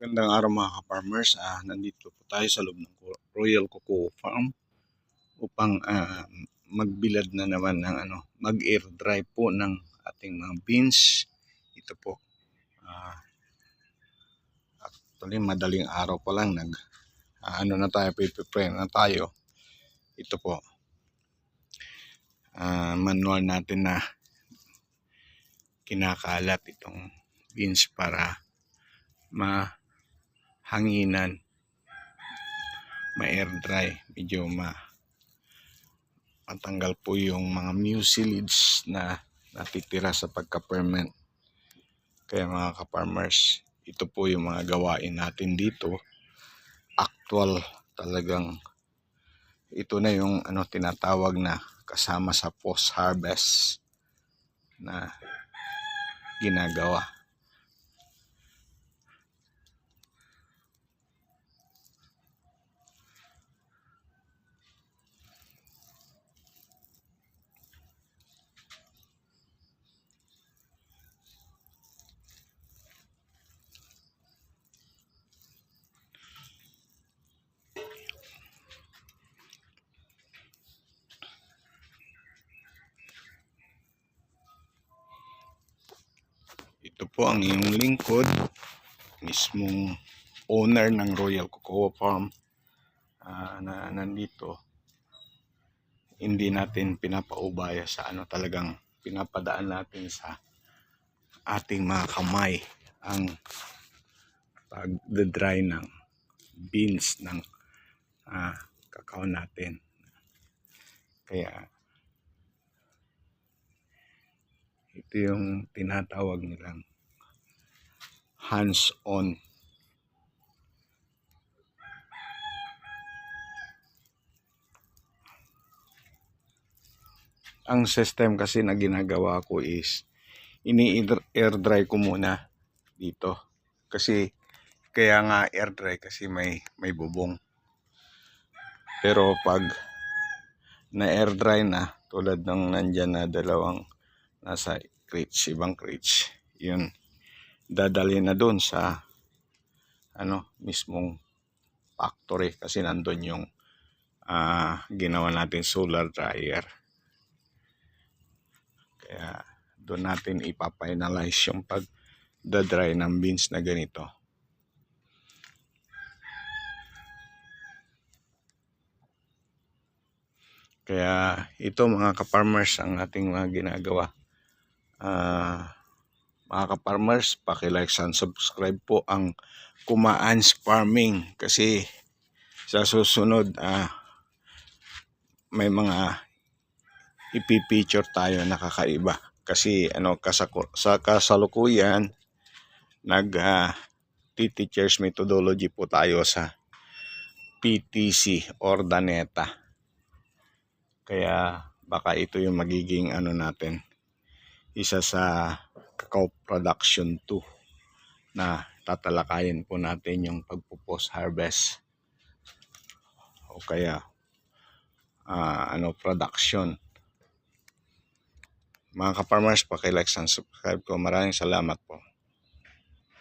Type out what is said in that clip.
Magandang araw mga ka-farmers. Nandito po tayo sa loob ng Royal Cocoa Farm upang magbilad na naman ng mag-air dry po ng ating mga beans. Ito po. Actually, madaling araw pa lang prepare na tayo. Ito po. Manual natin na kinakalat itong beans para hanginan, ma-air dry, medyo matanggal po yung mga mucilage na natitira sa pagka-ferment. Kaya mga ka-farmers, ito po yung mga gawain natin dito. Actual talagang ito na yung tinatawag na kasama sa post-harvest na ginagawa. Ito po ang iyong lingkod, mismong owner ng Royal Cocoa Farm na nandito. Hindi natin pinapaubaya sa talagang pinapadaan natin sa ating mga kamay ang pag-dry ng beans ng kakao natin. Kaya ito yung tinatawag nilang hands-on. Ang system kasi na ginagawa ko is ini-air dry ko muna dito. Kasi kaya nga air dry kasi may bubong. Pero pag na-air dry na, tulad ng nandyan na dalawang nasa crates, ibang crates, yun, dadali na doon sa mismong factory kasi nandun yung ginawa natin solar dryer. Kaya doon natin ipafinalize yung pag-dry ng beans na ganito. Kaya ito mga ka-farmers ang ating mga ginagawa. Mga ka-farmers, paki-like and subscribe po ang Kumaan's Farming kasi sa susunod may mga ipipicture tayo na kakaiba. Kasi sa kasalukuyan teachers methodology po tayo sa PTC or Daneta. Kaya baka ito yung magiging natin, isa sa cacao production 2 na tatalakayin po natin yung pagpo-post harvest o kaya production. Mga ka-farmers, paki-like and subscribe ko. Maraming salamat po.